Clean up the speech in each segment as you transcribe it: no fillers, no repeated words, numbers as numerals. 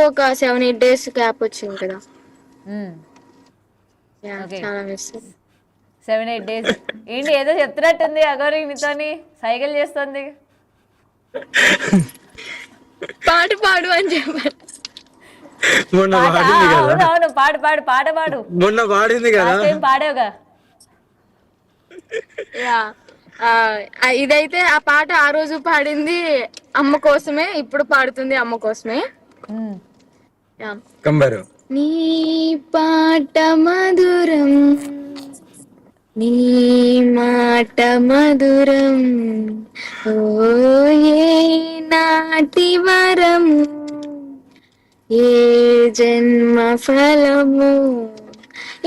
ఒక 7-8 days gap వచ్చింది కదా. ఓకే, చాలా మిస్. 7-8 days. ఏంటి ఏదో చెప్తున్నట్టుంది అగోరి నీతోని, సైకిల్ చేస్తుంది. పాట పాడు అని చెప్పారు. మొన్న పాట పాడింది కదా, అవును అవును, పాడు పాడు, పాట పాడు. మొన్న పాడింది కదా. Last time పాడావుగా. యా ఇదైతే ఆ పాట ఆ రోజు పాడింది అమ్మ కోసమే, ఇప్పుడు పాడుతుంది అమ్మ కోసమే. యా. కంబారు నీ పాట మధురం, నీ మాట మధురం, ఓ ఏ నాటి వరము, ఏ జన్మ ఫలము,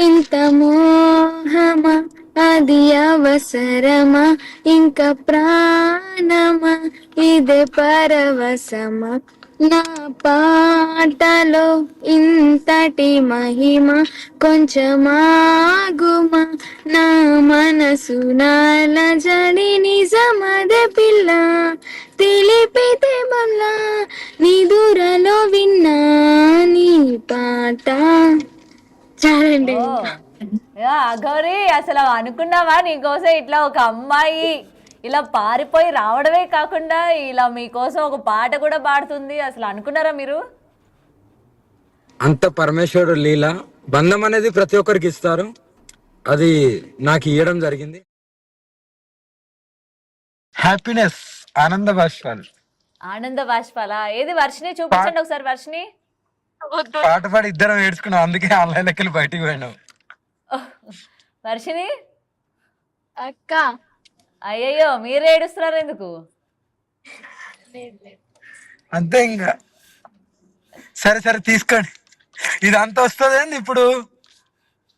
ఇంత మోహమా, అది అవసరమా, ఇంకా ప్రాణమా, ఇదే పరవశమా, నా పాటలో ఇంతటి మహిమ, కొంచెమాగుమా, నా మనసు నాల జడి నిజమదే పిల్ల, తెలిపితే మళ్ళా నిదురలో విన్నా నీ పాట. చాలండి. ఓ అఘోరి, అసలు అనుకున్నావా నీకోసం ఇట్లా ఒక అమ్మాయి ఇలా పారిపోయి రావడమే కాకుండా ఇలా మీకోసం ఒక పాట కూడా పాడుతుంది? అసలు అనుకున్నారా మీరు? అంత పరమేశ్వరుడు లీల. బంధం అనేది ప్రతి ఒక్కరికి ఇస్తారు, అది నాకు ఇవ్వడం జరిగింది. హ్యాపీనెస్, ఆనంద బాష్పాలు. ఆనంద బాష్పాలా? ఏది వర్షిని చూపించండి ఒకసారి. వర్షిని పాట పాడి ఇద్దరం ఏడ్చుకున్నాం, అందుకే ఆన్లైన్ లెక్కలు బయటికి పోయినాం. వర్షిని అక్క అయ్యయ్యో, మీరు ఏడుస్తున్నారు ఎందుకు? అంతే ఇంకా. సరే సరే తీసుకోండి, ఇదంతా వస్తుంది ఇప్పుడు.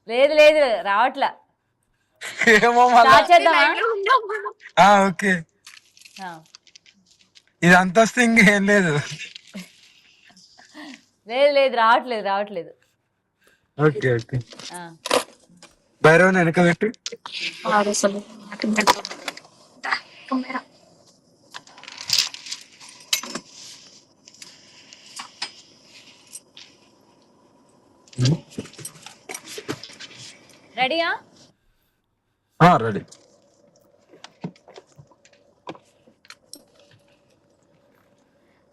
లేదు లేదు, రావట్లా. ఏమో మళ్ళా. స్టార్ట్ చేద్దామా? ఓకే, ఇదంతా వస్తే ఇంకేం లేదు. లేదు లేదు, రావట్లేదు రావట్లేదు. ఓకే ఓకే, భైరవన్ వెనక పెట్టు. రెడీయా? రెడీ.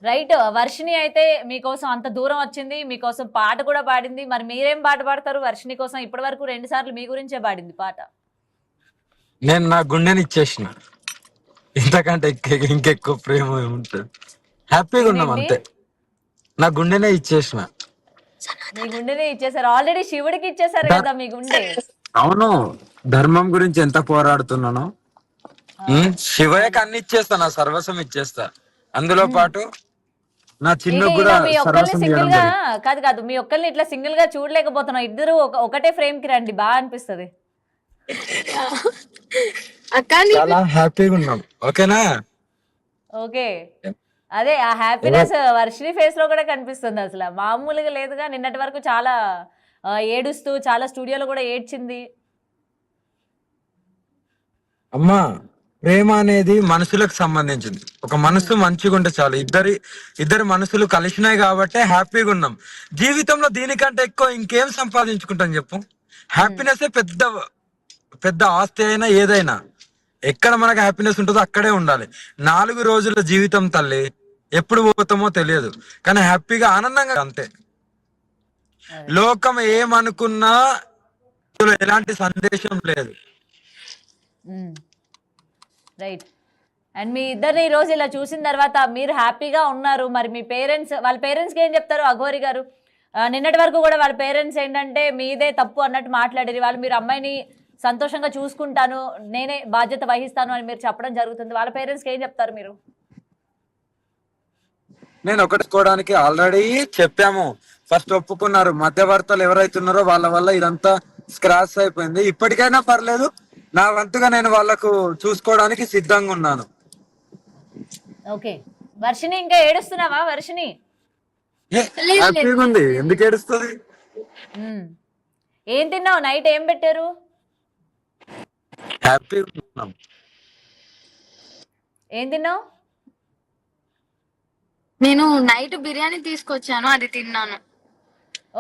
రైట్. వర్షిని అయితే మీకోసం అంత దూరం వచ్చింది, మీకోసం పాట కూడా పాడింది. మరి మీరేం పాట పాడతారు వర్షిని కోసం? ఇప్పటి వరకు 2 సార్లు మీ గురించే పాడింది పాట. నేను నా గుండెని ఇచ్చేసిన, ఇంతకంటే ఇంకెక్కువ ప్రేమ ఏముంటుంది. హ్యాపీగా ఉన్నాం అంతే, నా గుండెనే ఇచ్చేసిన. మీ గుండెనే ఇచ్చేసారు ఆల్రెడీ, శివుడికి ఇచ్చేసారు కదా మీ గుండె. అవును, ధర్మం గురించి ఎంత పోరాడుతున్నానో, శివయ్యకి అన్ని ఇచ్చేస్తా, నా సర్వస్వం ఇచ్చేస్తా. అందులో పాటు నా చిన్న కూడా మీ ఒక్కరిని సింగిల్ గా కాదు కాదు, మీ ఒక్కరిని ఇట్లా సింగిల్ గా చూడలేకపోతున్నాం. ఇద్దరు ఒకటే ఫ్రేమ్ కి రండి, బాగా అనిపిస్తుంది. చాలా హ్యాపీగా ఉన్నాం. ఓకేనా? ఓకే, అదే ఆ హ్యాపీనెస్ వర్షిని ఫేస్ లో కూడా కనిపిస్తుంది. అసలు మామూలుగా లేదుగా. నిన్నటి వరకు చాలా ఏడుస్తూ, చాలా స్టూడియోలో కూడా ఏడ్చింది. అమ్మా, ప్రేమ అనేది మనసులకు సంబంధించింది. ఒక మనసు మంచిగా ఉంటే చాలు. ఇద్దరు మనసులు కలిసినాయి కాబట్టి హ్యాపీగా ఉన్నాం. జీవితంలో దీనికంటే ఎక్కువ ఇంకేం సంపాదించుకుంటాం చెప్పు? హ్యాపీనెస్ పెద్ద పెద్ద ఆస్తి అయినా ఏదైనా, ఎక్కడ మనకు హ్యాపీనెస్ ఉంటుందో అక్కడే ఉండాలి. 4 రోజుల జీవితం తల్లి, ఎప్పుడు పోతామో తెలియదు, కానీ హ్యాపీగా ఆనందంగా అంతే. లోకం ఏమనుకున్నా ఎలాంటి సందేశం లేదు. రైట్. అండ్ మీ ఇద్దరిని ఈ రోజు ఇలా చూసిన తర్వాత మీరు హ్యాపీగా ఉన్నారు. మరి మీ పేరెంట్స్, వాళ్ళ పేరెంట్స్కి ఏం చెప్తారు అఘోరి గారు? నిన్నటి వరకు కూడా వాళ్ళ పేరెంట్స్ ఏంటంటే మీదే తప్పు అన్నట్టు మాట్లాడేది. వాళ్ళు మీరు అమ్మాయిని సంతోషంగా చూసుకుంటాను, నేనే బాధ్యత వహిస్తాను అని మీరు చెప్పడం జరుగుతుంది. వాళ్ళ పేరెంట్స్కి ఏం చెప్తారు మీరు? నేను ఒకటికోవడానికి ఆల్రెడీ చెప్పాము, ఫస్ట్ ఒప్పుకున్నారు. మధ్యవర్తలు ఎవరైతున్నారో వాళ్ళ వల్ల ఇదంతా స్క్రాచ్ అయిపోయింది. ఇప్పటికైనా పర్లేదు, నా వంతుగా నేను వాళ్ళకు చూసుకోవడానికి సిద్ధంగా ఉన్నాను. ఓకే. వర్షిని ఇంకా ఏడుస్తున్నావా వర్షిని? హ్యాపీగా ఉంది, ఎందుకు ఏడుస్తుంది? ఏం తిన్నావు? నైట్ ఏం పెట్టారు? హ్యాపీగా ఉన్నాం. ఏం తిన్నావు? నేను నైట్ బిర్యానీ తీసుకొచ్చాను, అది తిన్నాను.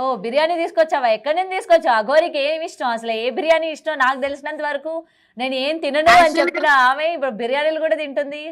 ఓ బిర్యానీ తీసుకొచ్చావా? ఎక్కడి నుంచి తీసుకొచ్చావు? అఘోరికి ఏమి ఇష్టం అసలు? ఏ బిర్యానీ ఇష్టం? నాకు తెలిసినంత వరకు నేను ఏం తినను అని చెప్పిన ఆమె ఇప్పుడు బిర్యానీలు కూడా తింటుంది.